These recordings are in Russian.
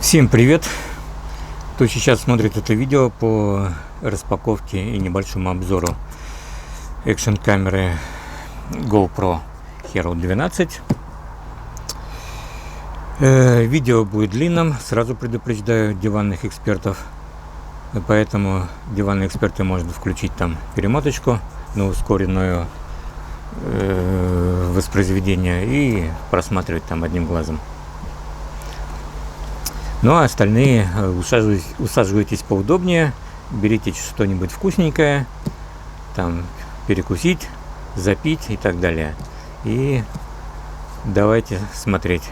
Всем привет! Кто сейчас смотрит это видео по распаковке и небольшому обзору экшн камеры GoPro Hero 12. Видео будет длинным, сразу предупреждаю диванных экспертов, поэтому диванные эксперты можно включить там перемоточку на ускоренное воспроизведение и просматривать там одним глазом. Ну а остальные усаживайтесь поудобнее, берите что-нибудь вкусненькое, там перекусить, запить и так далее. И давайте смотреть.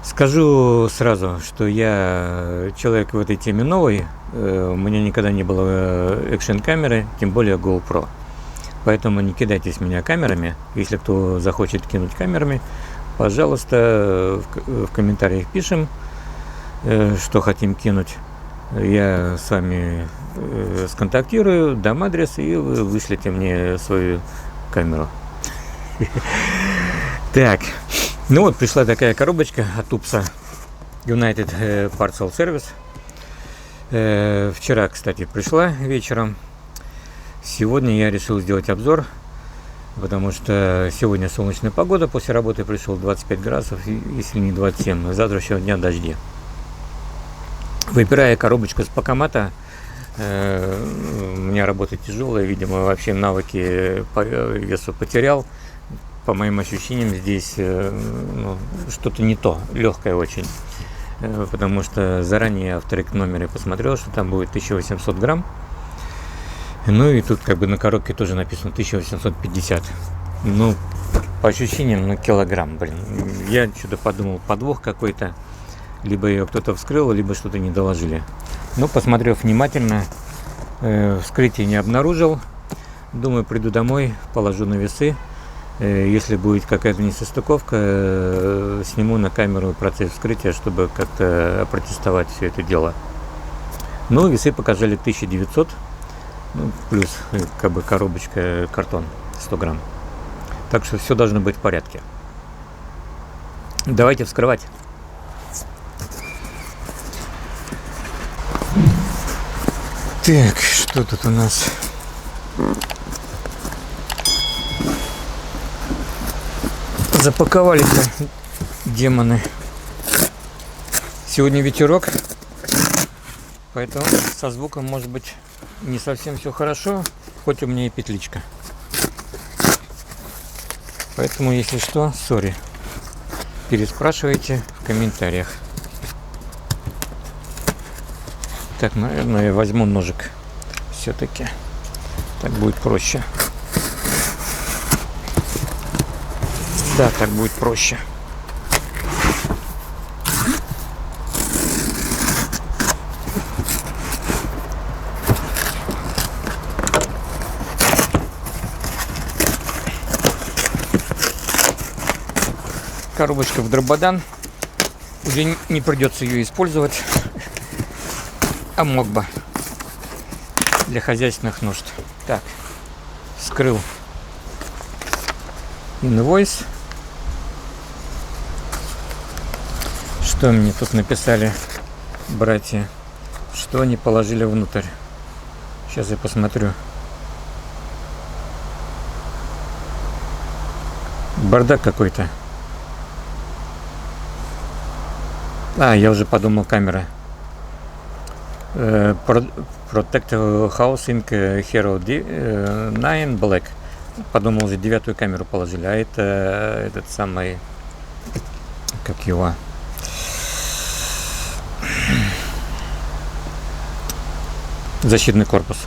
Скажу сразу, что я человек в этой теме новый, у меня никогда не было экшн камеры, тем более GoPro. Поэтому не кидайтесь в меня камерами. Если кто захочет кинуть камерами, пожалуйста, в комментариях пишем, что хотим кинуть. Я с вами сконтактирую, дам адрес, и вы вышлите мне свою камеру. Так, ну вот пришла такая коробочка от UPS United Parcel Service. Вчера, кстати, пришла вечером. Сегодня я решил сделать обзор, потому что сегодня солнечная погода, после работы пришел 25 градусов, если не 27, завтра еще дня дожди. Выбирая коробочку с Пакомата, у меня работа тяжелая, видимо, вообще навыки по весу потерял. По моим ощущениям, здесь что-то не то, легкое очень. Потому что заранее в трек-номере посмотрел, что там будет 1800 грамм. Ну и тут как бы на коробке тоже написано 1850. Ну, по ощущениям, килограмм, блин. Я что-то подумал, подвох какой-то. Либо ее кто-то вскрыл, либо что-то не доложили. Но, посмотрев внимательно, вскрытие не обнаружил. Думаю, приду домой, положу на весы. Если будет какая-то несостыковка, сниму на камеру процесс вскрытия, чтобы как-то опротестовать все это дело. Ну, весы показали 1900, плюс как бы коробочка, картон 100 грамм. Так что все должно быть в порядке. Давайте вскрывать. Так, что тут у нас? Запаковали-то демоны. Сегодня ветерок, поэтому со звуком может быть не совсем все хорошо, хоть у меня и петличка. Поэтому, если что, сори. Переспрашивайте в комментариях. Так, наверное, я возьму ножик все-таки. Так будет проще. Да, так будет проще. Коробочка в дрободан. Уже не придется ее использовать. А мог бы для хозяйственных нужд. Так, вскрыл инвойс. Что мне тут написали братья? Что они положили внутрь? Сейчас я посмотрю. Бардак какой-то. Я уже подумал, камера. Protective Housing Hero 9 Black. Подумал, уже 9-ю камеру положили, а это этот самый, как его, защитный корпус.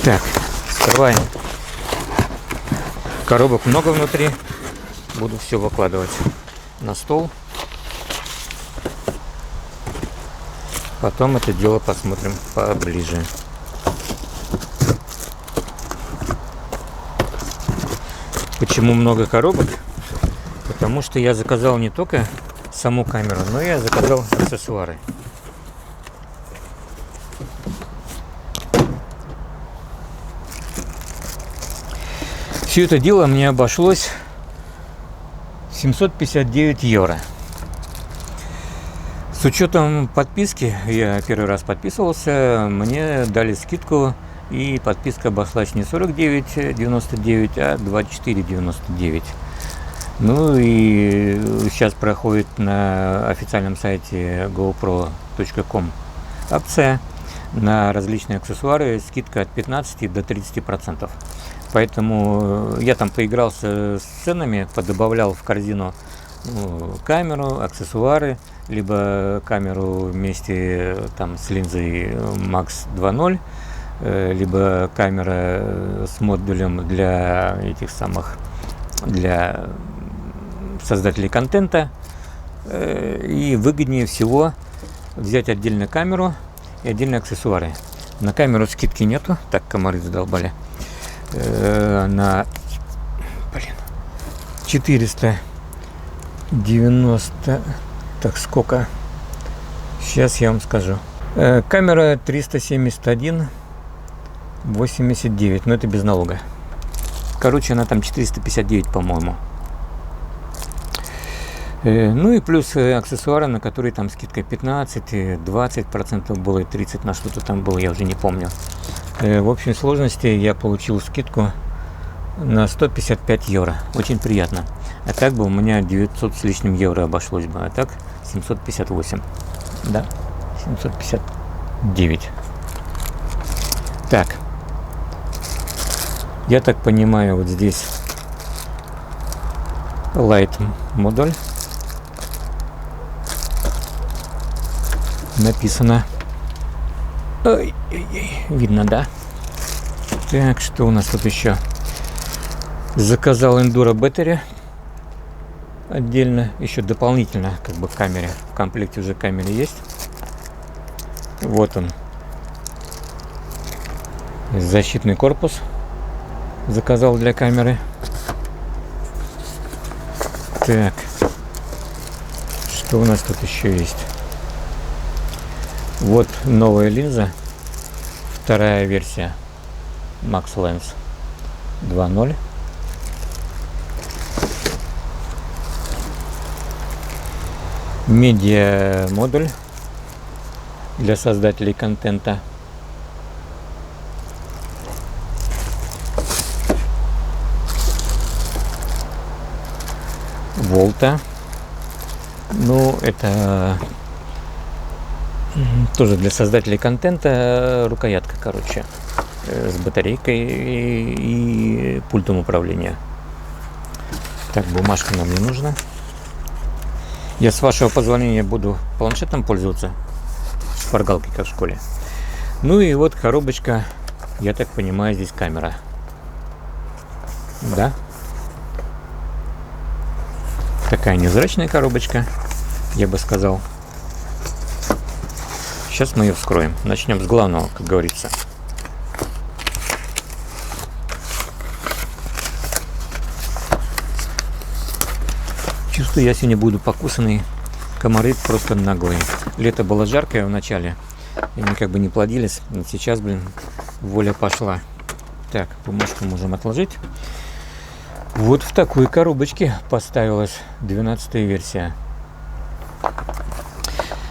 Так, вскрываем. Коробок много внутри, буду все выкладывать на стол. Потом это дело посмотрим поближе. Почему много коробок? Потому что я заказал не только саму камеру, но я заказал аксессуары. Все это дело мне обошлось 759 евро. С учетом подписки, я первый раз подписывался, мне дали скидку, и подписка обошлась не 49,99, а 24,99. Ну и сейчас проходит на официальном сайте gopro.com акция на различные аксессуары, скидка от 15 до 30%. Поэтому я там поигрался с ценами, подобавлял в корзину камеру, аксессуары, либо камеру вместе там с линзой Max 2.0, либо камера с модулем для этих самых, для создателей контента. И выгоднее всего взять отдельно камеру и отдельно аксессуары. На камеру скидки нету, так комары задолбали. На 490, так сколько, сейчас я вам скажу. Камера 371,89, но это без налога. Короче, она там 459, по-моему. Ну и плюс аксессуары, на которые там скидка 15, 20% было, и 30 на что-то там было, я уже не помню. В общей сложности я получил скидку на 155 евро. Очень приятно. А так бы у меня 900 с лишним евро обошлось бы. А так 758. Да, 759. Так. Я так понимаю, вот здесь Light модуль. Написано. Ой, видно, да? Так, что у нас тут еще? Заказал Enduro Battery отдельно, еще дополнительно, как бы, к камере. В комплекте уже камера есть. Вот он. Защитный корпус заказал для камеры. Так. Что у нас тут еще есть? Вот новая линза, вторая версия Max Lens 2.0. Медиа модуль для создателей контента. Volta. Ну, это тоже для создателей контента, рукоятка, короче, с батарейкой и пультом управления. Так, бумажка нам не нужна. Я, с вашего позволения, буду планшетом пользоваться, шпаргалкой, как в школе. Ну и вот коробочка, я так понимаю, здесь камера. Да. Такая невзрачная коробочка, я бы сказал. Сейчас мы ее вскроем. Начнем с главного, как говорится. Чувствую, я сегодня буду покусанный. Комары просто наглые. Лето было жаркое в начале, и они как бы не плодились. Сейчас, блин, воля пошла. Так, бумажку можем отложить. Вот в такой коробочке поставилась 12-я версия.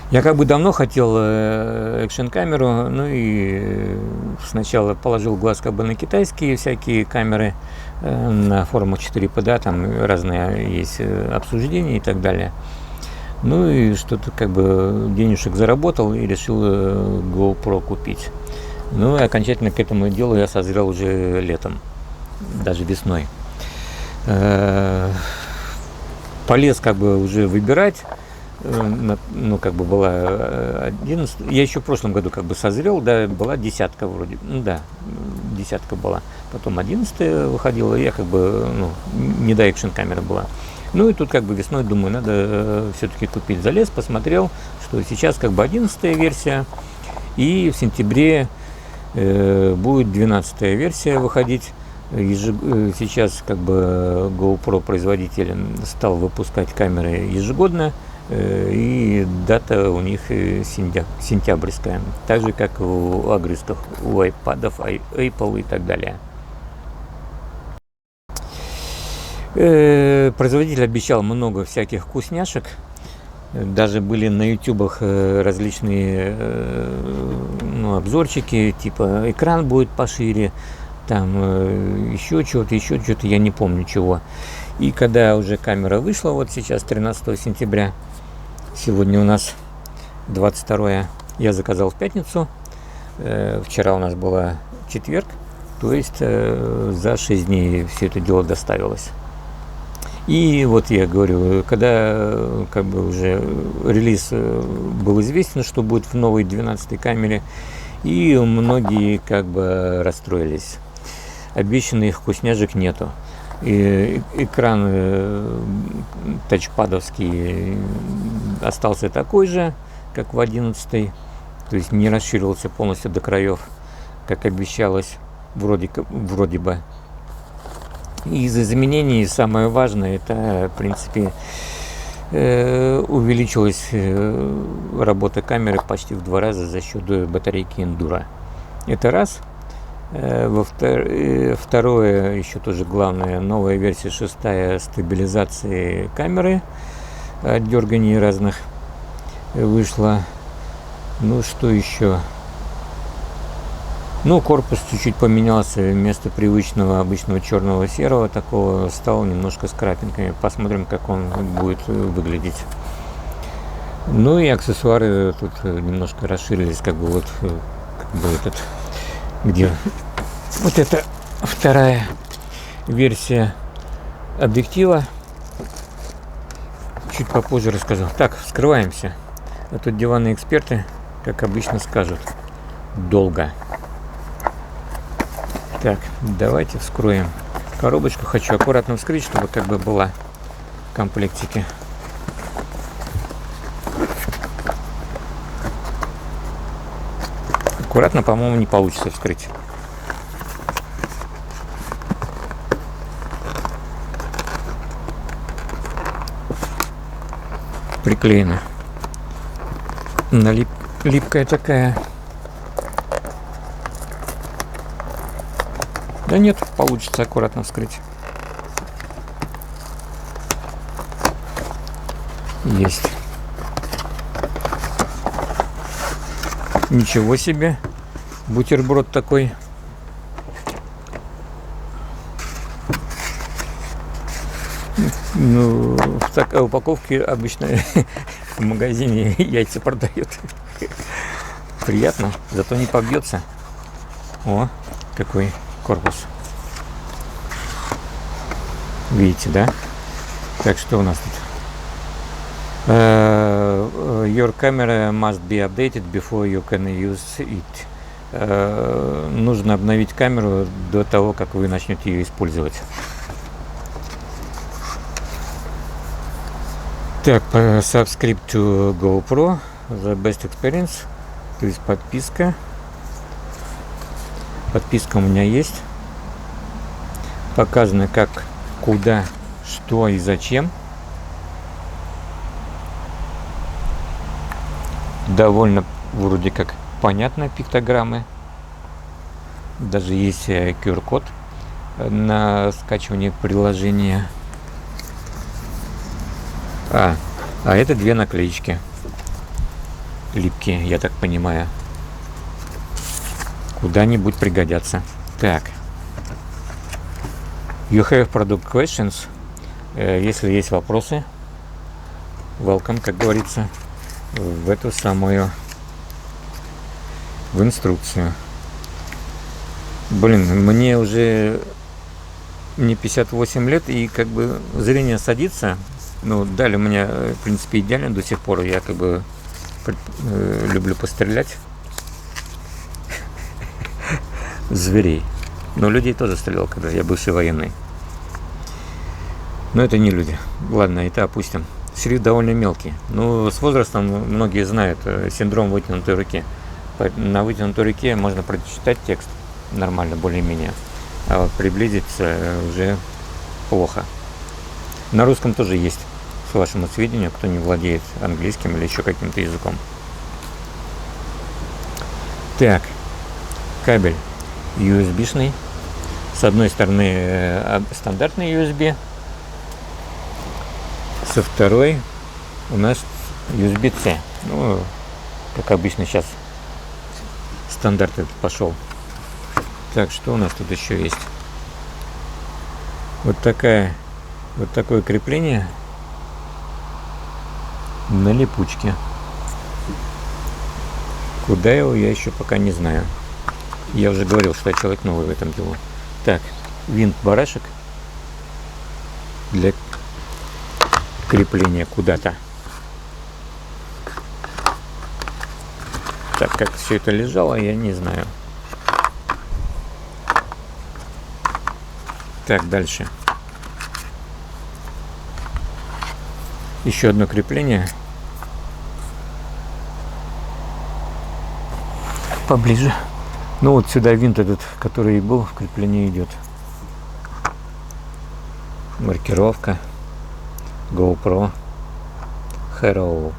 Я как бы давно хотел экшн-камеру, ну и сначала положил глаз как бы на китайские всякие камеры, на форумах 4P, да, там разные есть обсуждения и так далее. Ну и что-то как бы денежек заработал и решил GoPro купить. Ну и окончательно к этому делу я созрел уже летом, даже весной. Полез как бы уже выбирать. Ну, как бы была 11, я еще в прошлом году как бы созрел, да, была десятка вроде, ну да, десятка была, потом 11 выходила, я как бы, ну, не до экшн камера была. Ну и тут как бы весной думаю, надо все-таки купить. Залез, посмотрел, что сейчас как бы 11-я версия, и в сентябре будет 12-я версия выходить. Сейчас как бы GoPro производитель стал выпускать камеры ежегодно. И дата у них сентябрьская, так же как у огрызков, у iPad'ов, Apple и так далее. Производитель обещал много всяких вкусняшек, Даже были на ютубах различные обзорчики, типа экран будет пошире, там еще что-то, я не помню чего. И когда уже камера вышла, вот сейчас 13 сентября, сегодня у нас 22, я заказал в пятницу, вчера у нас была четверг, то есть за 6 дней все это дело доставилось. И вот я говорю, когда как бы уже релиз был известен, что будет в новой 12-й камере, и многие как бы расстроились. Обещанных вкусняшек нету. И экран тачпадовский остался такой же, как в 11-й, то есть не расширился полностью до краев, как обещалось, вроде бы. Из изменений самое важное, это, в принципе, увеличилась работа камеры почти в 2 раза за счет батарейки Enduro. Это раз. Второе, еще тоже главное, новая версия 6 стабилизации камеры от дерганий разных вышла. Ну, что еще? Ну, корпус чуть-чуть поменялся, вместо привычного обычного черного серого такого стал немножко с крапинками. Посмотрим, как он будет выглядеть. Ну и аксессуары тут немножко расширились, как бы где вот это вторая версия объектива. Чуть попозже расскажу. Так, вскрываемся. А тут диванные эксперты, как обычно, скажут: долго. Так, давайте вскроем коробочку. Хочу аккуратно вскрыть, чтобы как бы была в комплектике. Аккуратно, по-моему, не получится вскрыть. Приклеена. Липкая такая. Да нет, получится аккуратно вскрыть. Есть. Ничего себе. Бутерброд такой. Ну, в такой упаковке обычно в магазине яйца продают. Приятно, зато не побьется. О, какой корпус. Видите, да? Так, что у нас тут? Your camera must be updated before you can use it. Нужно обновить камеру до того, как вы начнете ее использовать. Так, subscribe to GoPro, the best experience. То есть подписка. Подписка у меня есть. Показано как, куда, что и зачем. Довольно вроде как понятно, пиктограммы. Даже есть QR-код на скачивание приложения. А это 2 наклеечки. Липкие, я так понимаю. Куда-нибудь пригодятся. Так. You have product questions. Если есть вопросы, welcome, как говорится, в эту самую, в инструкцию. Блин, мне 58 лет, и как бы зрение садится. Ну, дали у меня, в принципе, идеально до сих пор. Я как бы люблю пострелять. Зверей. Но людей тоже стрелял, когда я бывший военный. Но это не люди. Ладно, это опустим. Шрифт довольно мелкий. Но с возрастом многие знают синдром вытянутой руки. На вытянутой руке можно прочитать текст нормально, более-менее. А вот приблизиться уже плохо. На русском тоже есть, к вашему сведению, кто не владеет английским или еще каким-то языком. Так, кабель USB-шный. С одной стороны стандартный USB, со второй у нас USB-C. Ну, как обычно сейчас стандарт этот пошел. Так, что у нас тут еще есть? Вот такое крепление на липучке. Куда его, я еще пока не знаю. Я уже говорил, что я человек новый в этом делу. Так, винт-барашек для крепления куда-то. Так, как все это лежало, я не знаю. Так, дальше. Еще одно крепление. Поближе. Ну вот сюда винт этот, который и был в креплении, идет. Маркировка. GoPro. Hero.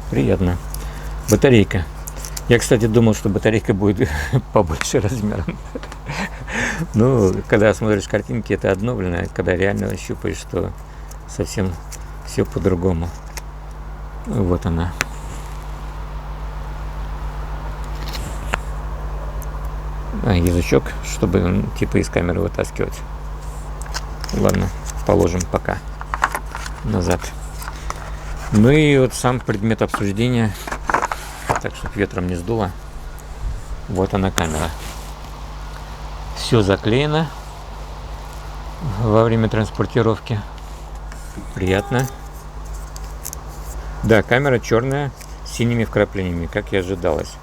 Приятно. Батарейка. Я, кстати, думал, что батарейка будет побольше размером. Ну, когда смотришь картинки, это одно, блин, а когда реально щупаешь, что совсем все по-другому. Вот она. Язычок, чтобы типа из камеры вытаскивать. Ладно, положим пока назад. Ну и вот сам предмет обсуждения, так чтобы ветром не сдуло. Вот она камера. Все заклеено во время транспортировки. Приятно. Да, камера черная с синими вкраплениями, как и ожидалось.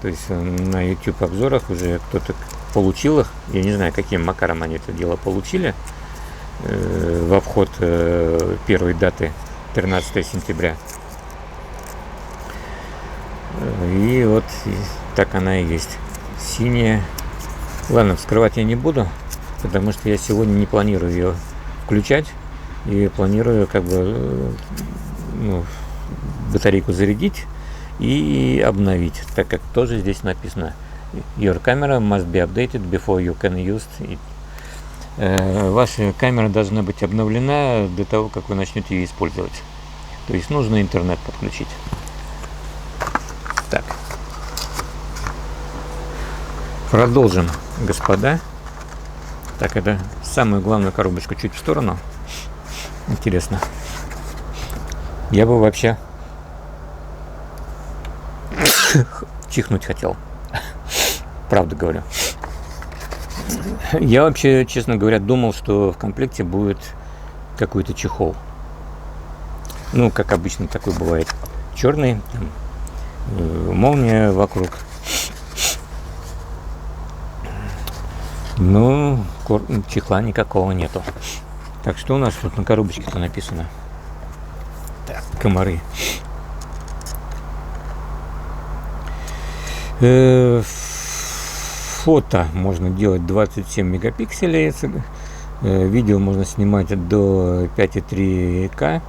То есть на YouTube обзорах уже кто-то получил их. Я не знаю, каким макаром они это дело получили. В обход первой даты 13 сентября. И вот так она и есть. Синяя. Ладно, вскрывать я не буду, потому что я сегодня не планирую ее включать. И планирую как бы батарейку зарядить и обновить, так как тоже здесь написано Your camera must be updated before you can use it. Ваша камера должна быть обновлена до того, как вы начнете ее использовать. То есть нужно интернет подключить. Так. Продолжим, господа. Так, это самую главную коробочку чуть в сторону. Интересно. Я бы вообще чихнуть хотел. Правду говорю. Я вообще, честно говоря, думал, что в комплекте будет какой-то чехол. Ну, как обычно такой бывает. Черный, молния вокруг. Ну, чехла никакого нету. Так, что у нас тут на коробочке-то написано? Так, комары. Фото можно делать 27 мегапикселей. Видео можно снимать до 5,3К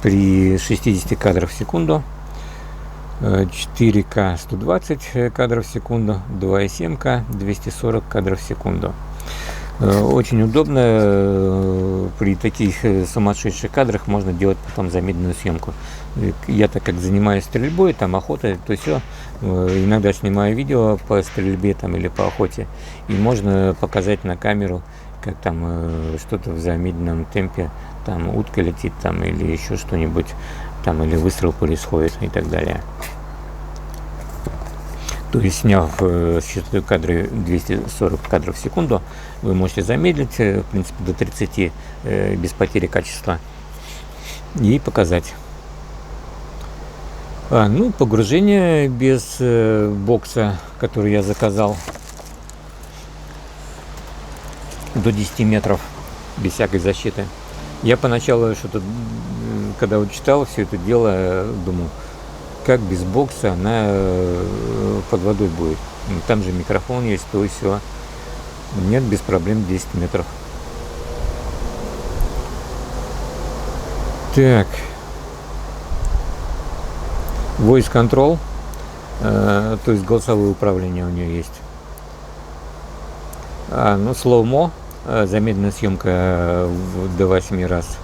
при 60 кадрах в секунду. 4К 120 кадров в секунду, 2,7К 240 кадров в секунду. Очень удобно, при таких сумасшедших кадрах можно делать потом замедленную съемку. Я так как занимаюсь стрельбой, там охотой, то все, иногда снимаю видео по стрельбе там или по охоте, и можно показать на камеру, как там что-то в замедленном темпе, там утка летит там или еще что-нибудь, там или выстрел происходит и так далее. То есть, сняв считаю кадры 240 кадров в секунду, вы можете замедлить, в принципе, до 30 без потери качества и показать. Ну, погружение без бокса, который я заказал, до 10 метров, без всякой защиты. Я поначалу что-то, когда вот читал все это дело, думал, как без бокса она под водой будет. Там же микрофон есть, то и все. Нет, без проблем 10 метров. Так. Voice control, то есть голосовое управление у нее есть. Ну, slow-mo, замедленная съемка до 8 раз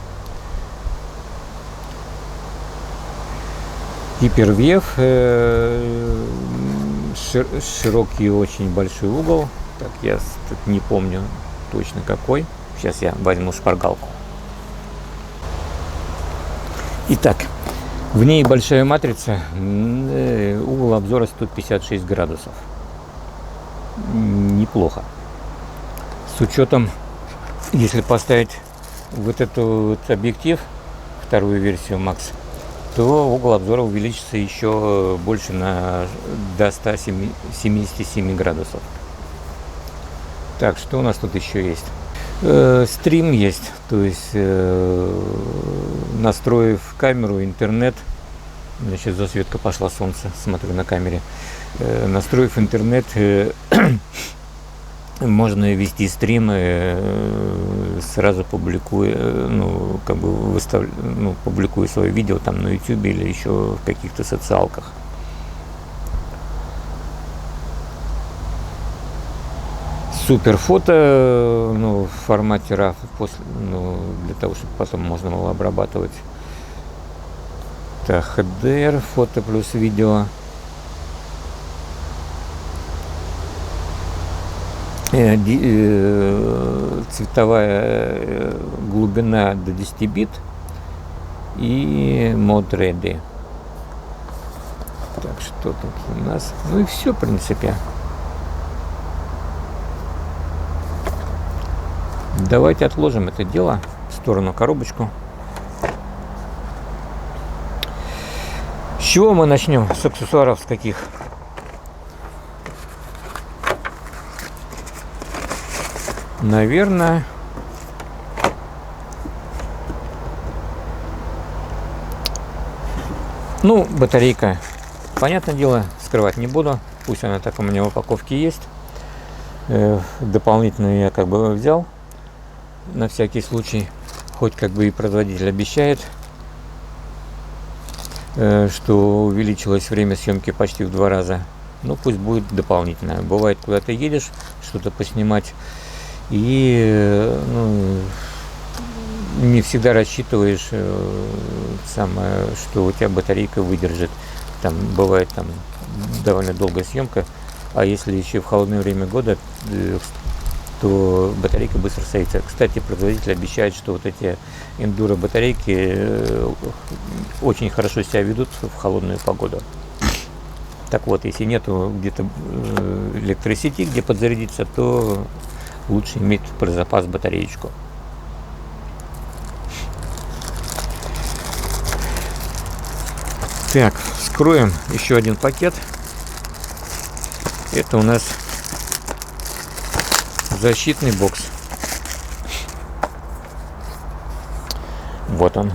Гипервьев, широкий очень большой угол. Так, я тут не помню точно какой. Сейчас я возьму шпаргалку. Итак, в ней большая матрица, угол обзора 156 градусов. Неплохо. С учетом, если поставить вот этот вот объектив, вторую версию Max, то угол обзора увеличится еще больше до 177 градусов. Так, что у нас тут еще есть? Стрим есть, то есть настроив камеру, интернет, значит, засветка пошла, солнце, смотрю на камере, настроив интернет, можно вести стримы, сразу публикуя, публикуя свое видео там на YouTube или еще в каких-то социалках. Супер фото, в формате RAW, для того, чтобы потом можно было обрабатывать. Так, HDR, фото плюс видео. Цветовая глубина до 10 бит и мод ready. Так, что тут у нас? Ну и все, в принципе. Давайте отложим это дело в сторону, коробочку. С чего мы начнем? С аксессуаров, с каких? Наверное, батарейка, понятное дело, скрывать не буду, пусть она так у меня в упаковке есть. Дополнительную я взял на всякий случай, хоть и производитель обещает, что увеличилось время съемки почти в 2 раза. Пусть будет дополнительно. Бывает, куда ты едешь, что-то поснимать, и не всегда рассчитываешь, что у тебя батарейка выдержит. Там бывает довольно долгая съемка, а если еще в холодное время года, то батарейка быстро садится. Кстати, производитель обещает, что вот эти эндуро батарейки очень хорошо себя ведут в холодную погоду. Так вот, если нету где-то электросети, где подзарядиться, то лучше иметь про запас батареечку. Так, вскроем еще один пакет. Это у нас защитный бокс. Вот он.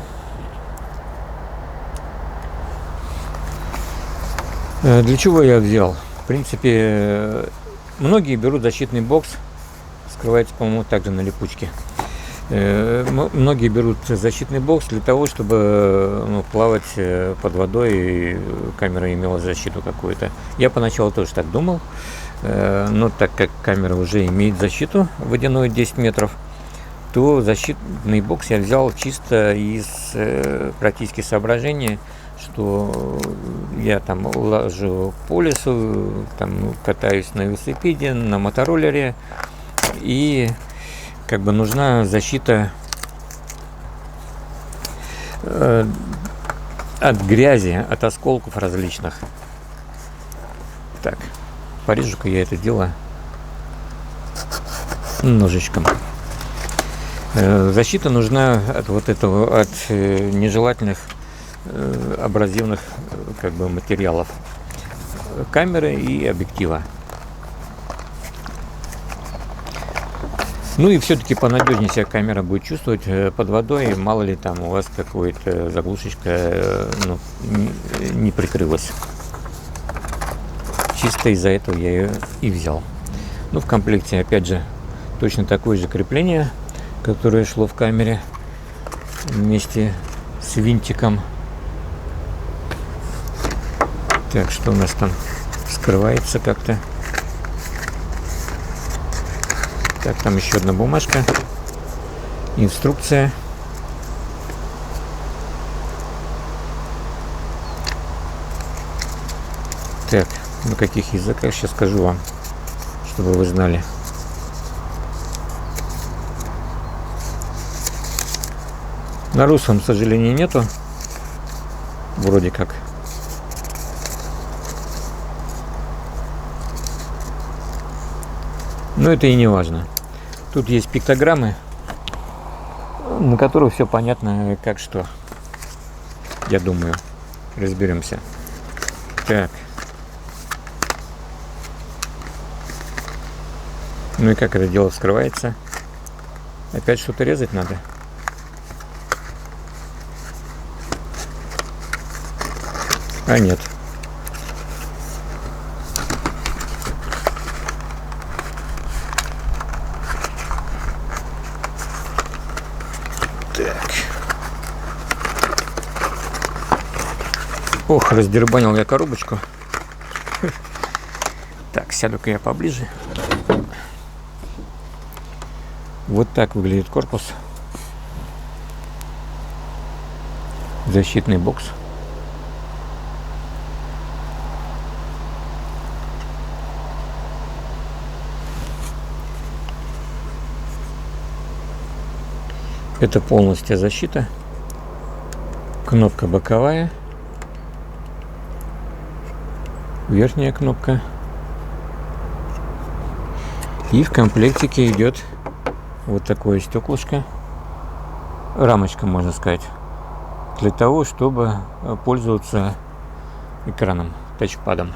Для чего я взял? В принципе, многие берут защитный бокс. Скрывается, по-моему, также на липучке. Многие берут защитный бокс для того, чтобы плавать под водой, и камера имела защиту какую-то. Я поначалу тоже так думал, но так как камера уже имеет защиту водяную 10 метров, то защитный бокс я взял чисто из практических соображений, что я лажу по лесу, катаюсь на велосипеде, на мотороллере, и нужна защита от грязи, от осколков различных. Так, порежу-ка я это дело ножичком. Защита нужна от нежелательных абразивных материалов камеры и объектива. И все-таки понадежнее себя камера будет чувствовать под водой, мало ли у вас какая-то заглушечка не прикрылась. Чисто из-за этого я ее и взял. В комплекте, опять же, точно такое же крепление, которое шло в камере вместе с винтиком. Так, что у нас там скрывается как-то. Так, там еще одна бумажка, инструкция. Так, на каких языках сейчас скажу вам, чтобы вы знали. На русском, к сожалению, нету. Вроде как. Но это и не важно. Тут есть пиктограммы, на которых все понятно, как что. Я думаю, разберемся. Так. Ну и как это дело вскрывается? Опять что-то резать надо? А нет. Так. Ох, раздербанил я коробочку. Так, сяду-ка я поближе. Вот так выглядит корпус. Защитный бокс. Это полностью защита. Кнопка боковая. Верхняя кнопка. И в комплектике идет вот такое стеклышко. Рамочка, можно сказать. Для того, чтобы пользоваться экраном, тачпадом.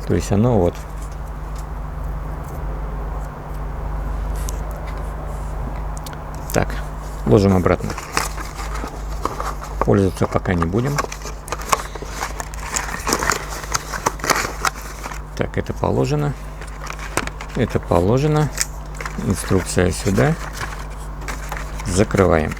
То есть оно вот. Так, ложим обратно. Пользоваться пока не будем. Так, это положено. Это положено. Инструкция сюда. Закрываем.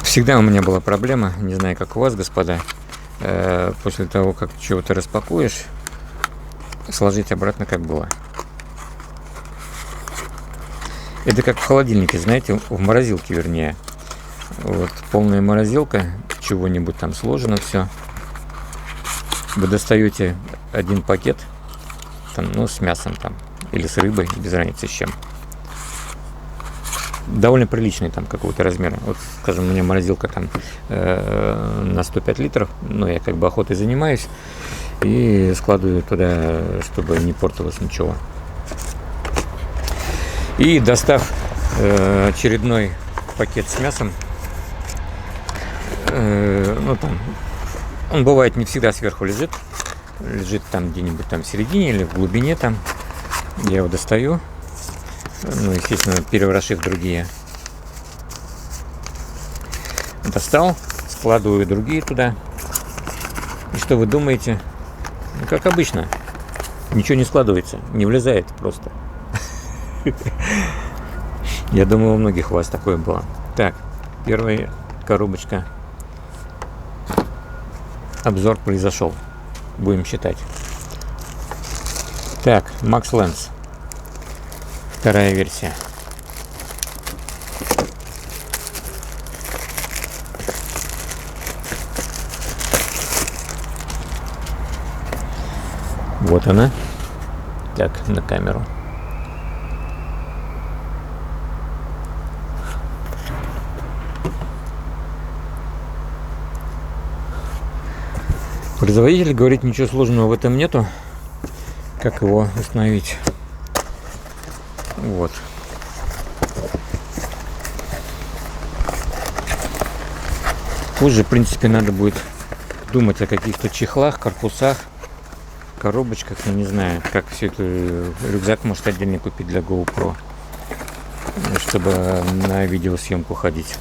Всегда у меня была проблема, не знаю, как у вас, господа, после того, как чего-то распакуешь, сложить обратно, как было. Это как в холодильнике, знаете, в морозилке, вернее. Вот полная морозилка, чего-нибудь там сложено все. Вы достаете один пакет, там, ну, с мясом там, или с рыбой, без разницы с чем. Довольно приличный там какого-то размера. Вот, скажем, у меня морозилка там на 105 литров, но я как бы охотой занимаюсь и складываю туда, чтобы не портилось ничего. И достав очередной пакет с мясом, ну там, он бывает не всегда сверху лежит там где-нибудь там в середине или в глубине там. Я его достаю. Ну, естественно, переворошив другие. Достал, складываю другие туда. И что вы думаете? Ну, как обычно. Ничего не складывается, не влезает просто. Я думаю, у многих у вас такое было. Так, первая коробочка. Обзор произошел. Будем считать. Так, Max Lens. Вторая версия. Вот она. Так, на камеру. Производитель говорит, ничего сложного в этом нету. Как его установить? Вот. Позже, в принципе, надо будет думать о каких-то чехлах, корпусах, коробочках. Я не знаю, как все это. Рюкзак может отдельно купить для GoPro, чтобы на видеосъемку ходить.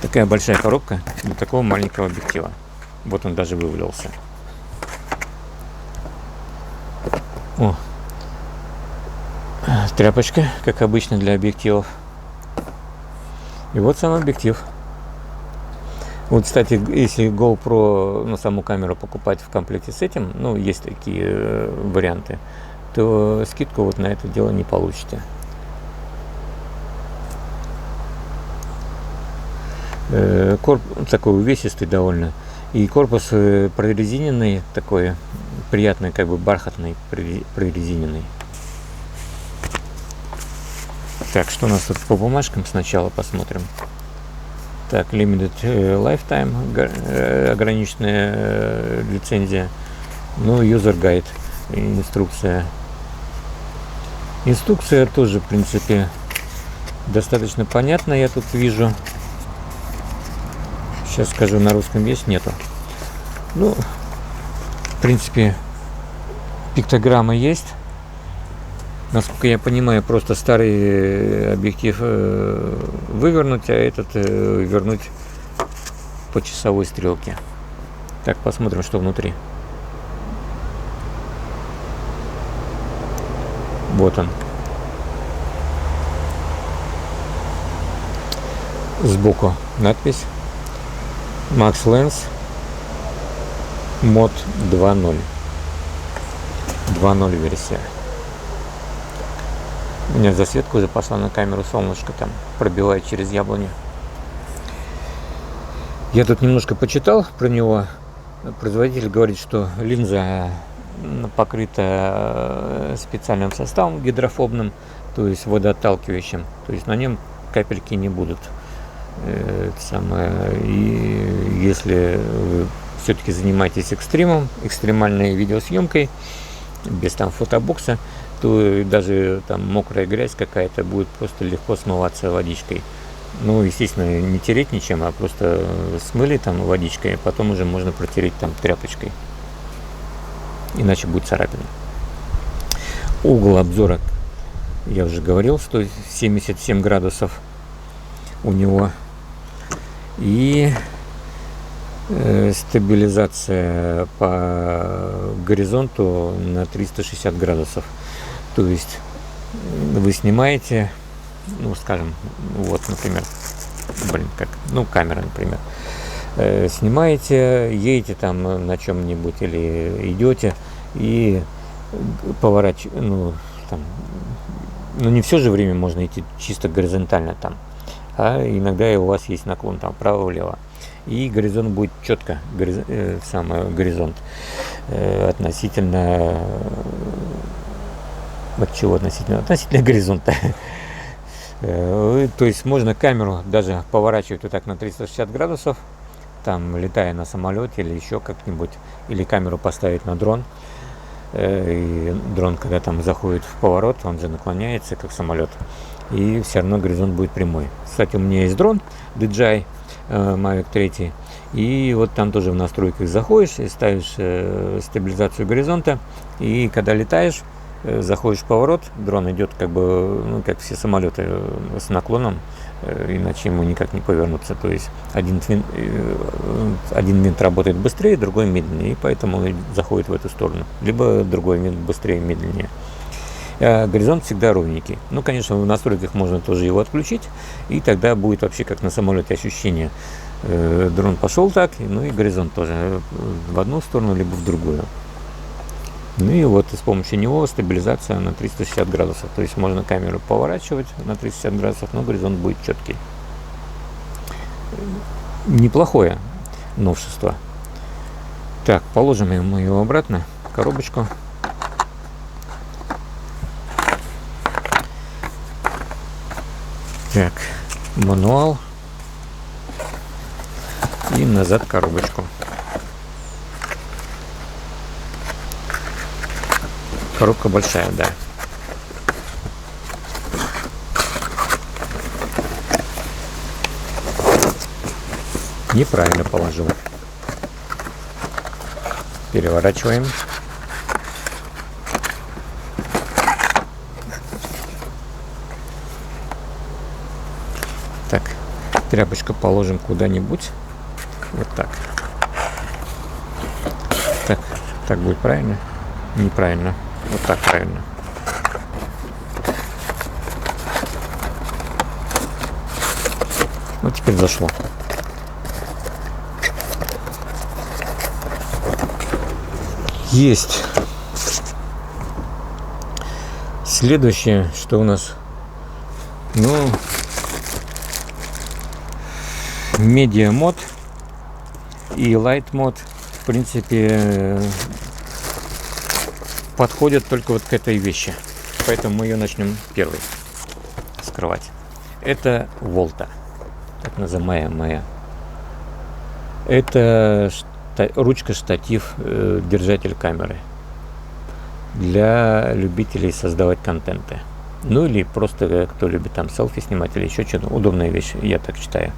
Такая большая коробка для такого маленького объектива. Вот он даже вывалился. О, тряпочка, как обычно для объективов. И вот сам объектив. Вот, кстати, если GoPro, ну, саму камеру покупать в комплекте с этим, ну, есть такие варианты, то скидку вот на это дело не получите. Корпус такой увесистый довольно. И корпус прорезиненный, такой приятный, как бы бархатный, прорезиненный. Так, что у нас тут по бумажкам сначала посмотрим. Так, Limited Lifetime, ограниченная лицензия. Ну, User Guide, инструкция. Инструкция тоже, в принципе, достаточно понятная, я тут вижу. Сейчас скажу, на русском есть, нету. Ну, в принципе, пиктограмма есть. Насколько я понимаю, просто старый объектив вывернуть, а этот вернуть по часовой стрелке. Так, посмотрим, что внутри. Вот он. Сбоку надпись Max Lens Mod 2.0. 2.0 версия. У меня засветка уже пошла на камеру, солнышко там пробивает через яблони. Я тут немножко почитал про него. Производитель говорит, что линза покрыта специальным составом гидрофобным, то есть водоотталкивающим. То есть на нем капельки не будут. И если вы все-таки занимаетесь экстремальной видеосъемкой, без там фотобокса, то даже там мокрая грязь какая-то будет просто легко смываться водичкой. Ну, естественно, не тереть ничем, а просто смыли там водичкой, а потом уже можно протереть там тряпочкой. Иначе будет царапина. Угол обзора, я уже говорил, 177 градусов у него. И стабилизация по горизонту на 360 градусов. То есть вы снимаете, ну, скажем, вот, например, камера, например, снимаете, едете там на чем-нибудь или идете и поворачиваете, не все же время можно идти чисто горизонтально там, а иногда и у вас есть наклон там вправо-влево. И горизонт будет четко, горизонт относительно от чего относительно горизонта. То есть можно камеру даже поворачивать вот так на 360 градусов, там летая на самолете или еще как-нибудь, или камеру поставить на дрон. И дрон, когда там заходит в поворот, он же наклоняется, как самолет, и все равно горизонт будет прямой. Кстати, у меня есть дрон DJI Mavic 3, и вот там тоже в настройках заходишь и ставишь стабилизацию горизонта, и когда летаешь, заходишь в поворот, дрон идет как бы, как все самолеты, с наклоном, иначе ему никак не повернуться. То есть один винт работает быстрее, другой медленнее, и поэтому он заходит в эту сторону. Либо другой винт быстрее, медленнее. А горизонт всегда ровненький. Ну, конечно, в настройках можно тоже его отключить, и тогда будет вообще как на самолете ощущение. Дрон пошел так, ну и горизонт тоже в одну сторону, либо в другую. Ну и вот с помощью него стабилизация на 360 градусов. То есть можно камеру поворачивать на 360 градусов, но горизонт будет четкий. Неплохое новшество. Так, положим мы его обратно в коробочку. Так, мануал. И назад в коробочку. Коробка большая, да. Неправильно положил. Переворачиваем. Так, тряпочку положим куда-нибудь. Вот так. Так будет правильно? Неправильно. Вот так правильно. Вот теперь зашло. Есть. Следующее, что у нас, ну, медиа мод и light мод, в принципе, подходят только вот к этой вещи. Поэтому мы ее начнем первой скрывать. Это Volta, так называемая. Это ручка, штатив, держатель камеры для любителей создавать контенты. Ну или просто кто любит там селфи снимать или еще что-то. Удобная вещь, я так считаю.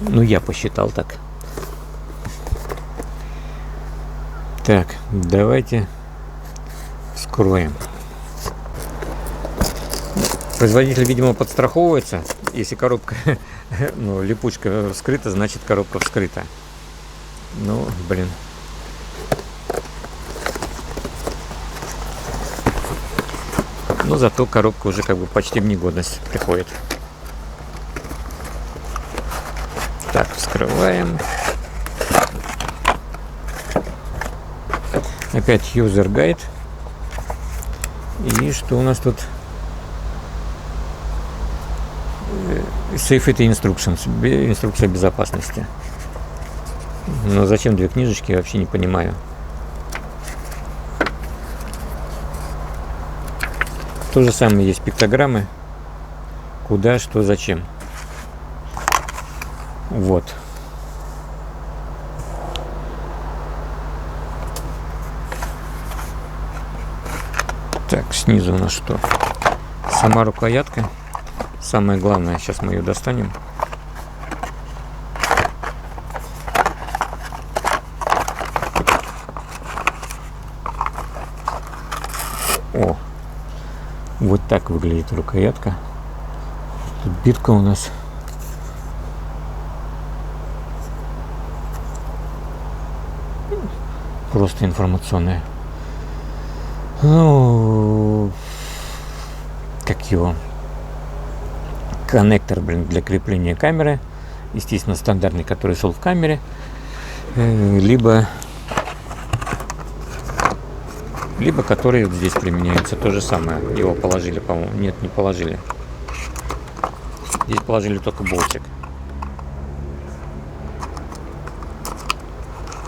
Ну, я посчитал так. Так, давайте вскроем. Производитель, видимо, подстраховывается. Если коробка, ну, липучка вскрыта, значит коробка вскрыта. Ну, блин. Но зато коробка уже как бы почти в негодность приходит. Так, вскрываем. Опять user guide. И что у нас тут? Safety Instructions, инструкция безопасности. Но зачем две книжечки, я вообще не понимаю. То же самое есть пиктограммы. Куда, что, зачем. Вот. Так, снизу у нас что? Сама рукоятка. Самое главное, сейчас мы ее достанем. О, вот так выглядит рукоятка. Тут бирка у нас. Просто информационная. Ну, как его? Коннектор, блин, для крепления камеры. Естественно, стандартный, который шел в камере. Либо который вот здесь применяется. То же самое. Его положили, по-моему. Нет, не положили. Здесь положили только болтик.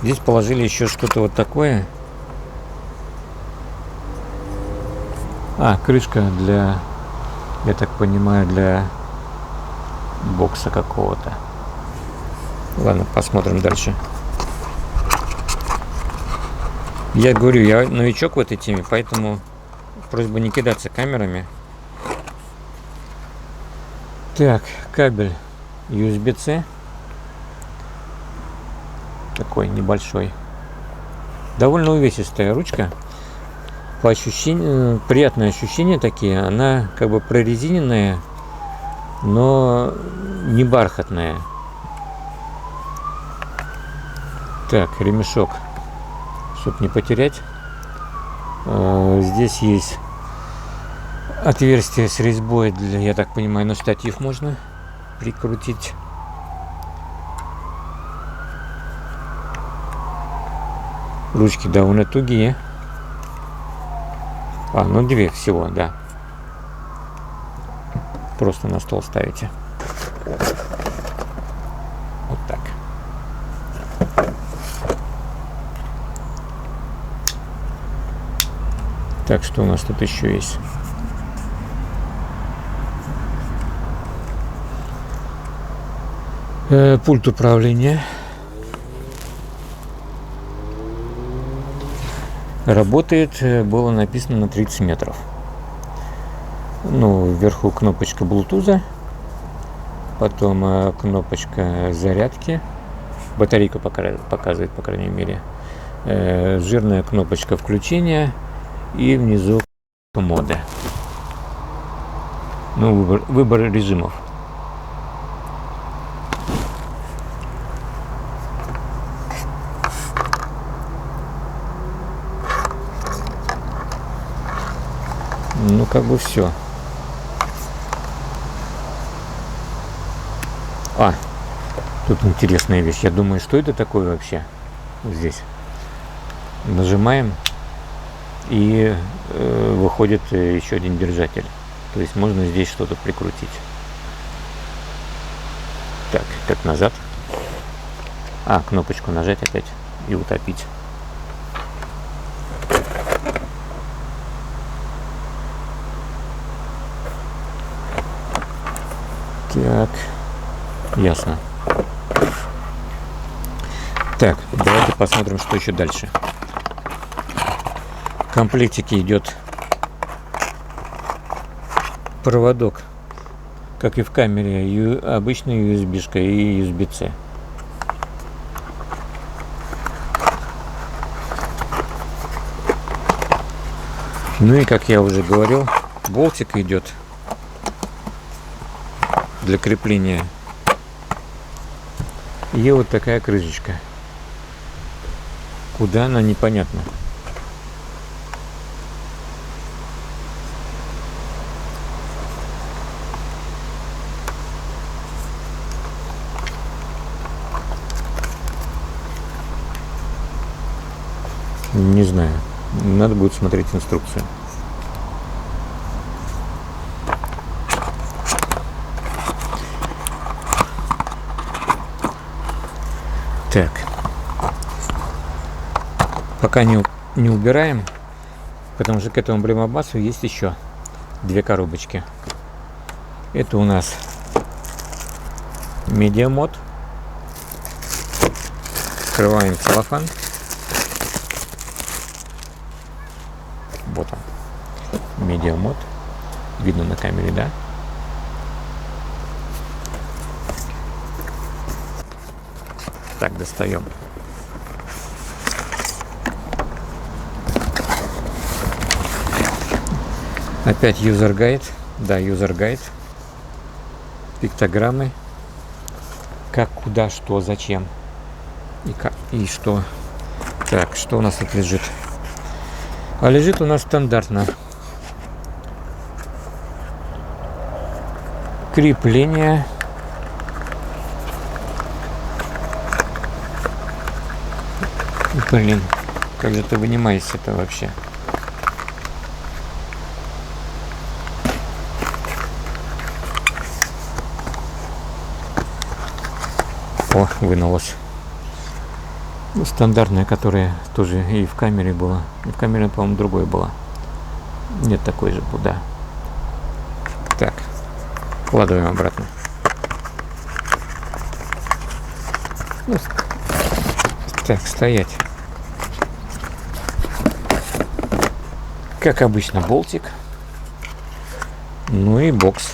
Здесь положили еще что-то вот такое. А, крышка для, я так понимаю, для бокса какого-то. Ладно, посмотрим дальше. Я говорю, я новичок в этой теме, поэтому просьба не кидаться камерами. Так, кабель USB-C. Такой небольшой. Довольно увесистая ручка. По ощущению, приятные ощущения такие. Она как бы прорезиненная, но не бархатная. Так, ремешок, чтобы не потерять. Здесь есть отверстие с резьбой для, я так понимаю, на штатив можно прикрутить. Ручки довольно тугие. Ну две всего, да. Просто на стол ставите. Вот так. Так, что у нас тут еще есть? Пульт управления. Работает, было написано, на 30 метров. Ну, вверху кнопочка Bluetooth, потом кнопочка зарядки. Батарейку показывает, по крайней мере. Жирная кнопочка включения. И внизу моды. Ну, выбор режимов. Ну, как бы все. Тут интересная вещь. Я думаю, что это такое вообще? Вот здесь. Нажимаем, и выходит еще один держатель. То есть можно здесь что-то прикрутить. Так, как назад. Кнопочку нажать опять и утопить. Так, ясно. Так, давайте посмотрим, что еще дальше. В комплектике идет проводок, как и в камере, обычная USB-шка и USB-C. Ну и, как я уже говорил, болтик идет для крепления. И вот такая крышечка. Куда она, непонятно. Не знаю. Надо будет смотреть инструкцию. Так. Пока не убираем, потому что к этому блемобасу есть еще две коробочки. Это у нас медиамод. Открываем целлофан. Вот он. Медиамод. Видно на камере, да? Так, достаем. Опять user guide. Да, user guide. Пиктограммы. Как, куда, что, зачем. И что. Так, что у нас тут лежит? А лежит у нас стандартно. Крепление. Блин, как же ты вынимаешься это вообще? О, вынулась. Ну, стандартная, которая тоже и в камере была. И в камере, по-моему, другой была. Нет, такой же, да. Так, вкладываем обратно. Ну, так, стоять. Как обычно, болтик. Ну и бокс.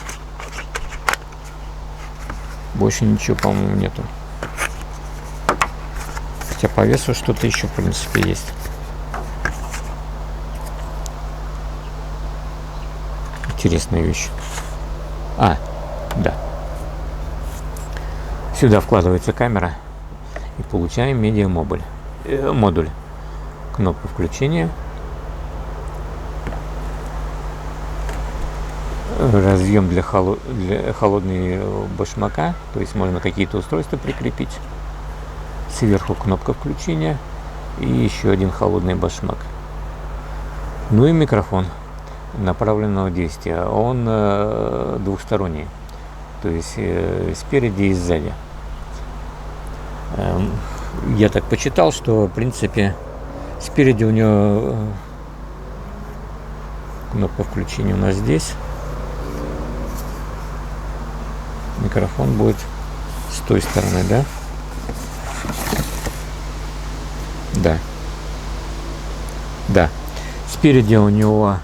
Больше ничего, по-моему, нету. Хотя по весу что-то еще, в принципе, есть. Интересная вещь. Да. Сюда вкладывается камера. И получаем медиамодуль. Модуль. Кнопка включения. Разъем для холодной башмака. То есть можно какие-то устройства прикрепить. Сверху кнопка включения. И еще один холодный башмак. Ну и микрофон направленного действия. Он двухсторонний. То есть спереди и сзади. Я так почитал, что в принципе спереди у него кнопка включения у нас здесь. Микрофон будет с той стороны, да? Да. Спереди у него,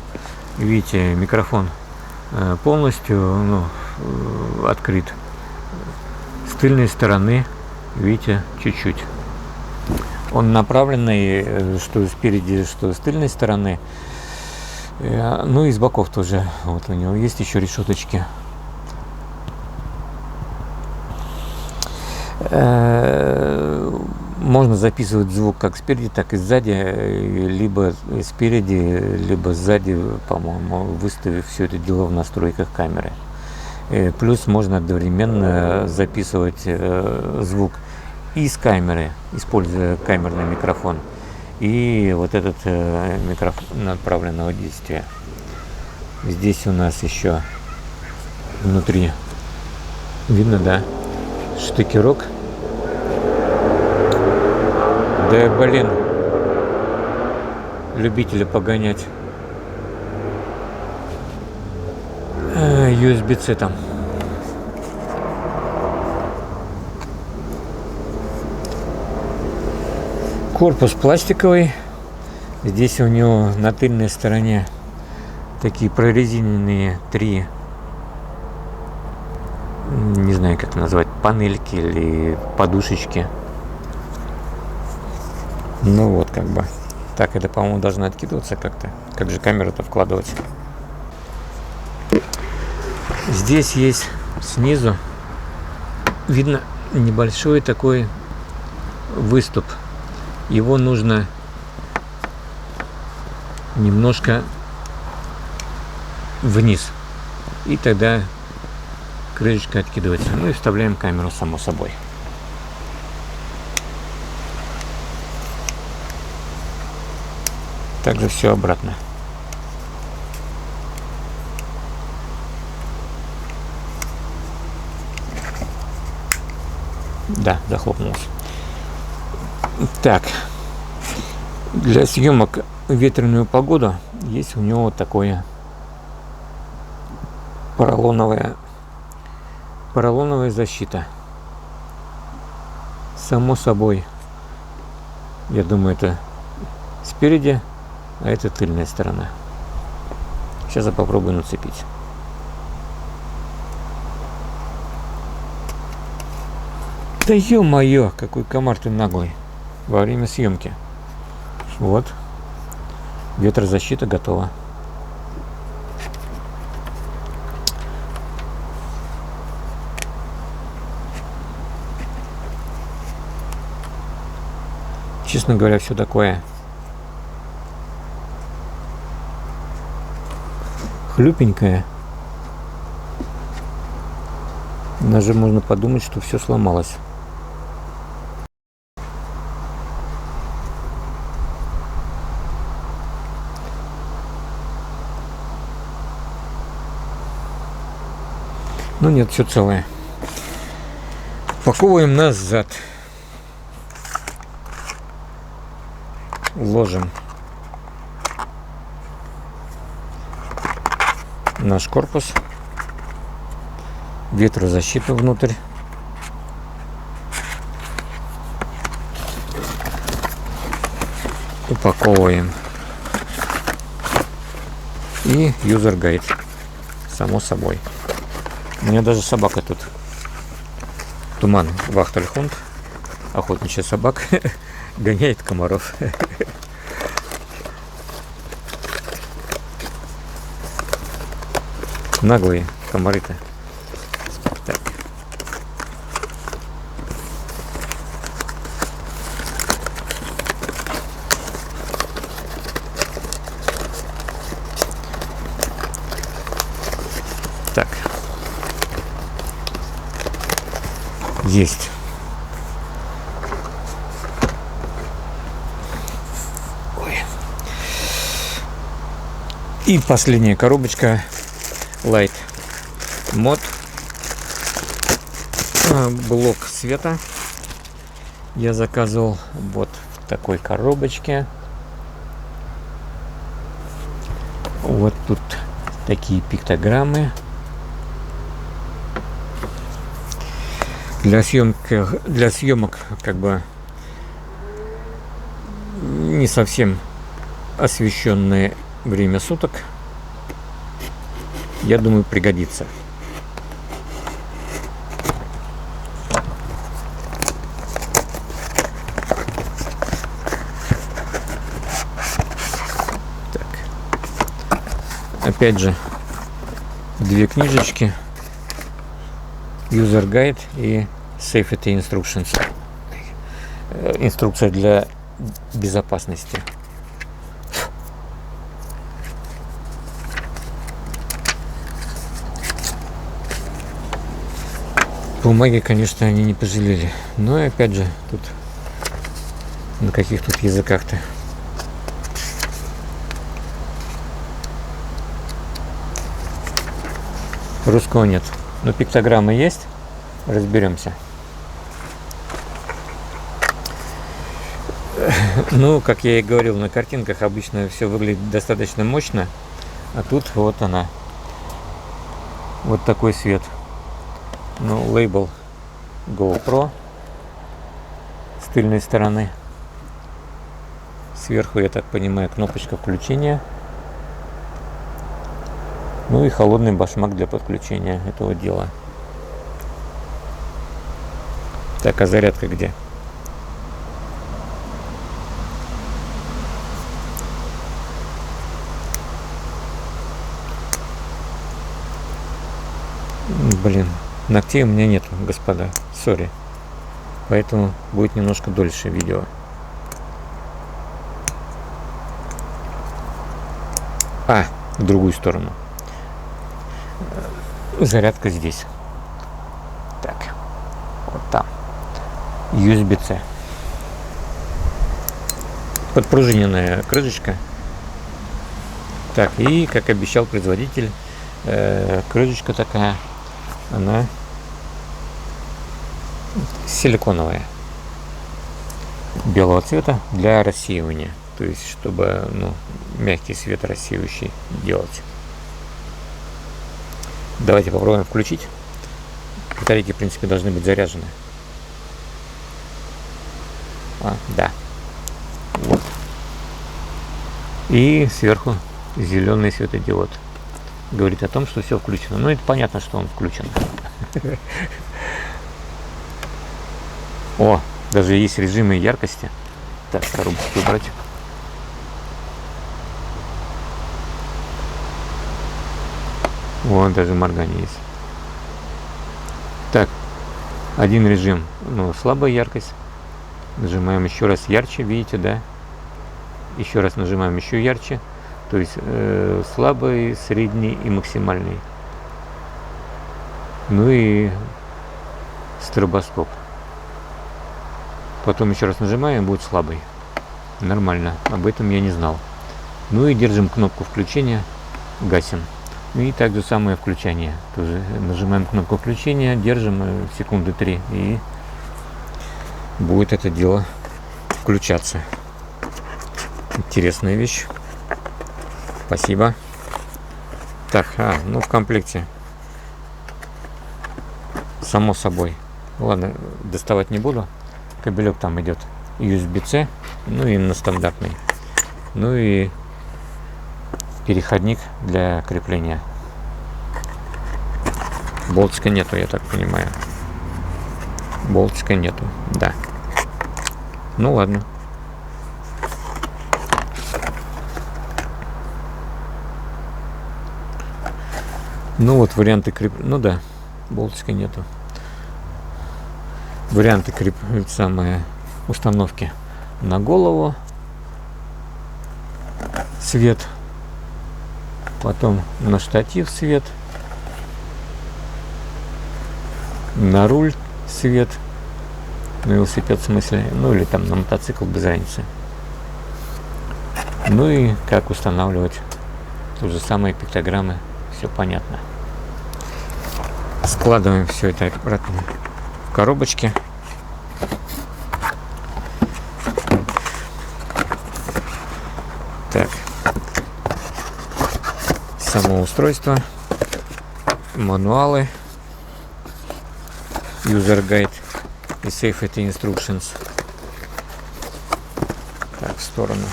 видите, микрофон полностью открыт. С тыльной стороны, видите, чуть-чуть. Он направленный, что спереди, что с тыльной стороны. Ну и с боков тоже. Вот у него есть еще решеточки. Можно записывать звук как спереди, так и сзади, либо спереди, либо сзади, по-моему, выставив все это дело в настройках камеры. Плюс можно одновременно записывать звук из камеры, используя камерный микрофон, и вот этот микрофон направленного действия. Здесь у нас еще внутри видно, да, штыкерок. Да блин, любители погонять. USB-C там. Корпус пластиковый. Здесь у него на тыльной стороне такие прорезиненные 3, не знаю как назвать, панельки или подушечки. Ну вот как бы. Так, это, по-моему, должно откидываться как-то. Как же камеру-то вкладывать? Здесь есть снизу, видно, небольшой такой выступ. Его нужно немножко вниз. И тогда крышечка откидывается. Ну и вставляем камеру, само собой. Также все обратно. Да, захлопнулся. Так, для съемок в ветреную погоду есть у него вот такое поролоновая защита. Само собой, я думаю, это спереди, а это тыльная сторона. Сейчас я попробую нацепить. Да ё-моё, какой комар ты наглый во время съемки. Вот, ветрозащита готова. Честно говоря, все такое хлюпенькое. Даже можно подумать, что все сломалось. Ну нет, все целое. Упаковываем назад. Ложим наш корпус, ветрозащиту внутрь. Упаковываем. И user guide, само собой. У меня даже собака тут. Туман Вахтальхунд, охотничья собака, гоняет комаров. Наглые комары-то. Так. Так. Есть. Ой. И последняя коробочка. Light Mod. Блок света. Я заказывал вот в такой коробочке. Вот тут такие пиктограммы. Для съемок как бы не совсем освещенное время суток. Я думаю, пригодится. Так. Опять же, две книжечки. User Guide и Safety Instructions. Инструкция для безопасности. Бумаги, конечно, они не пожалели. Но опять же, тут на каких тут языках-то. Русского нет. Но пиктограммы есть. Разберемся. Ну, как я и говорил, на картинках обычно все выглядит достаточно мощно. А тут вот она. Вот такой свет. Ну, лейбл GoPro с тыльной стороны. Сверху, я так понимаю, кнопочка включения. Ну и холодный башмак для подключения этого дела. Так, а зарядка где? Блин, ногтей у меня нету, господа. Сори. Поэтому будет немножко дольше видео. В другую сторону. Зарядка здесь. Так. Вот там. USB-C. Подпружиненная крышечка. Так, и, как обещал производитель, крышечка такая, она силиконовая, белого цвета для рассеивания, то есть чтобы мягкий свет рассеивающий делать. Давайте попробуем включить. Батарейки, в принципе, должны быть заряжены. Да. Вот. И сверху зеленый светодиод. Говорит о том, что все включено. Ну, это понятно, что он включен. О, даже есть режимы яркости. Так, коробочку убрать. Вон даже моргание есть. Так, один режим, слабая яркость. Нажимаем еще раз ярче, видите, да? Еще раз нажимаем еще ярче. То есть слабый, средний и максимальный. Ну и стробоскоп. Потом еще раз нажимаем, будет слабый. Нормально, об этом я не знал. Ну и держим кнопку включения, гасим. Ну и также самое включение. Тоже нажимаем кнопку включения, держим секунды 3 и будет это дело включаться. Интересная вещь. Спасибо. Так, в комплекте, само собой. Ладно, доставать не буду. Кабелек там идет USB-C, и на стандартный. Ну и переходник для крепления. Болтика нету, я так понимаю. Болтика нету, да. Ну ладно. Ну вот варианты крепления. Да, болтика нету. Варианты самые установки на голову. Свет. Потом на штатив свет. На руль свет. На велосипед в смысле. Или там на мотоцикл, без разницы. Ну и как устанавливать. То же самое, пиктограммы. Все понятно. Складываем все это обратно в коробочке. Так. Само устройство. Мануалы. User Guide и Safety Instructions. Так, в сторону.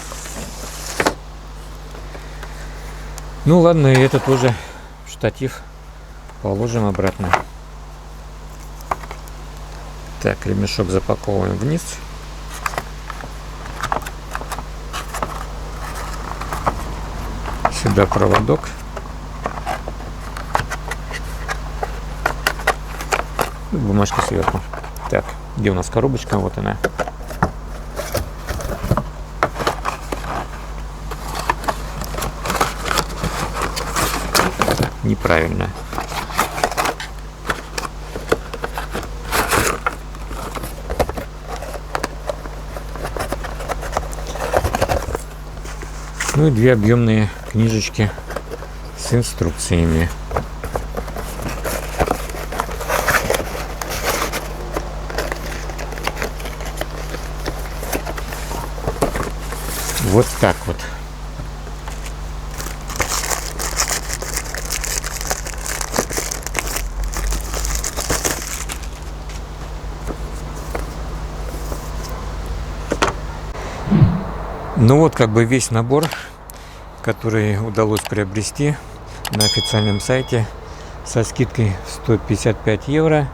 Ну ладно, и это тоже штатив положим обратно. Так, ремешок запаковываем вниз. Сюда проводок. Бумажка сверху. Так, где у нас коробочка? Вот она. Неправильно. Ну и две объемные книжечки с инструкциями. Вот так вот. Ну вот как бы весь набор, который удалось приобрести на официальном сайте со скидкой 155 евро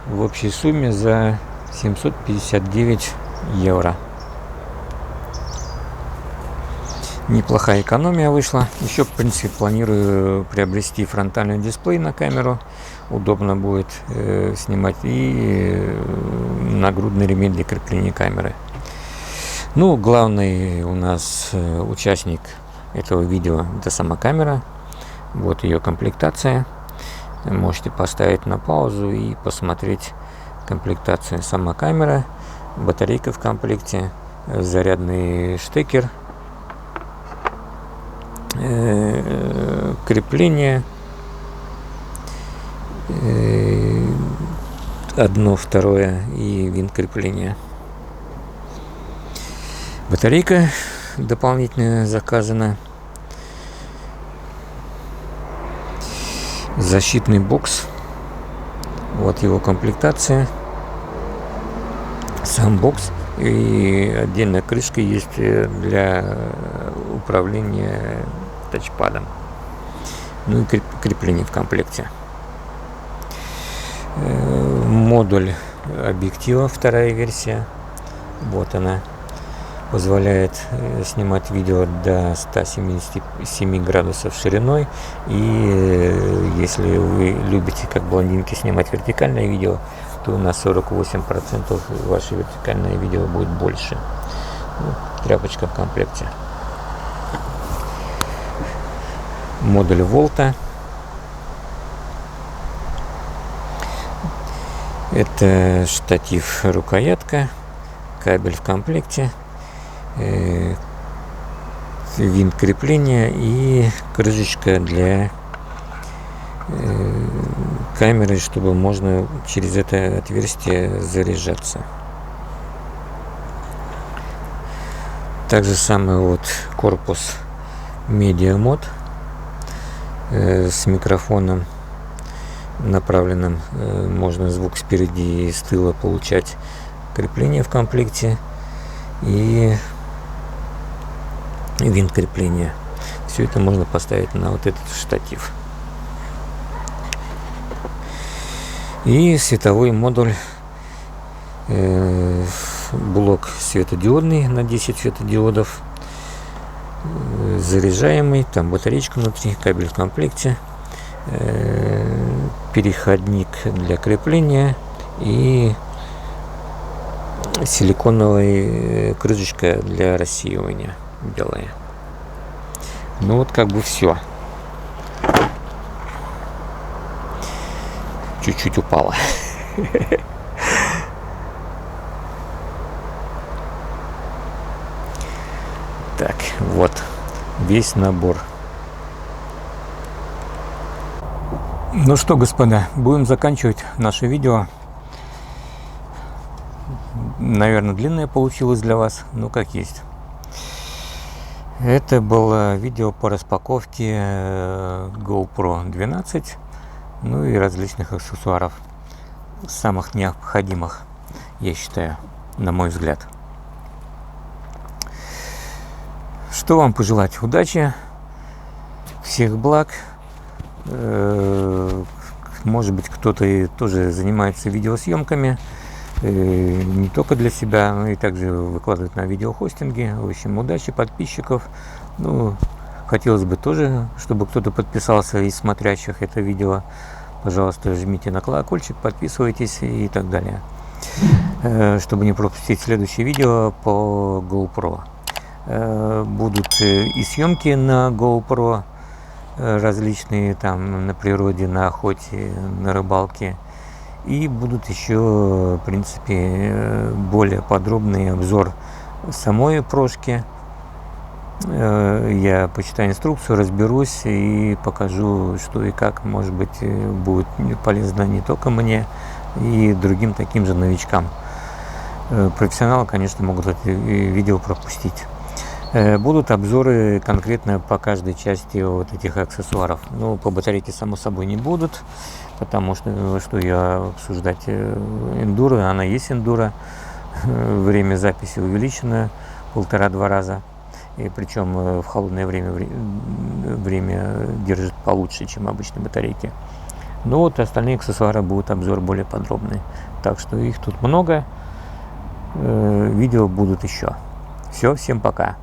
в общей сумме за 759 евро. Неплохая экономия вышла. Еще, в принципе, планирую приобрести фронтальный дисплей на камеру. Удобно будет снимать, и нагрудный ремень для крепления камеры. Ну, главный у нас участник этого видео — это сама камера. Вот ее комплектация. Можете поставить на паузу и посмотреть комплектацию. Сама камера, батарейка в комплекте, зарядный штекер, крепление, одно, второе и винт крепления. Батарейка дополнительно заказана. Защитный бокс. Вот его комплектация. Сам бокс. И отдельная крышка есть для управления тачпадом. Ну и крепление в комплекте. Модуль объектива, вторая версия. Вот она. Позволяет снимать видео до 177 градусов шириной. И если вы любите, как блондинки, снимать вертикальное видео, то на 48% ваше вертикальное видео будет больше. Ну, тряпочка в комплекте. Модуль Volta. Это штатив, рукоятка, кабель в комплекте, винт крепления и крышечка для камеры, чтобы можно через это отверстие заряжаться. Также самый вот корпус Media Mod с микрофоном направленным. Можно звук спереди и с тыла получать. Крепление в комплекте и винт крепления. Все это можно поставить на вот этот штатив. И световой модуль, блок светодиодный на 10 светодиодов, заряжаемый, там батареечка внутри, кабель в комплекте, переходник для крепления и силиконовая крышечка для рассеивания белая. Ну вот как бы все. Чуть-чуть упало. Так, вот весь набор. Ну что, господа, будем заканчивать наше видео. Наверное, длинное получилось для вас, но как есть. Это было видео по распаковке GoPro 12, ну и различных аксессуаров, самых необходимых, я считаю, на мой взгляд. Что вам пожелать? Удачи, всех благ. Может быть, кто-то и тоже занимается видеосъемками, не только для себя, но и также выкладывает на видеохостинге. В общем, удачи, подписчиков. Ну, хотелось бы тоже, чтобы кто-то подписался из смотрящих это видео. Пожалуйста, жмите на колокольчик, подписывайтесь и так далее, чтобы не пропустить следующее видео по GoPro. Будут и съемки на GoPro различные, там на природе, на охоте, на рыбалке. И будут еще, в принципе, более подробный обзор самой прошки. Я почитаю инструкцию, разберусь и покажу, что и как, может быть, будет полезно не только мне, и другим таким же новичкам. Профессионалы, конечно, могут это видео пропустить. Будут обзоры конкретно по каждой части вот этих аксессуаров. Ну, по батарейке, само собой, не будут, потому что я обсуждать эндуро, она есть эндуро. Время записи увеличено 1,5-2 раза. И причем в холодное время держит получше, чем обычные батарейки. Но вот остальные аксессуары будут обзор более подробный. Так что их тут много. Видео будут еще. Все, всем пока.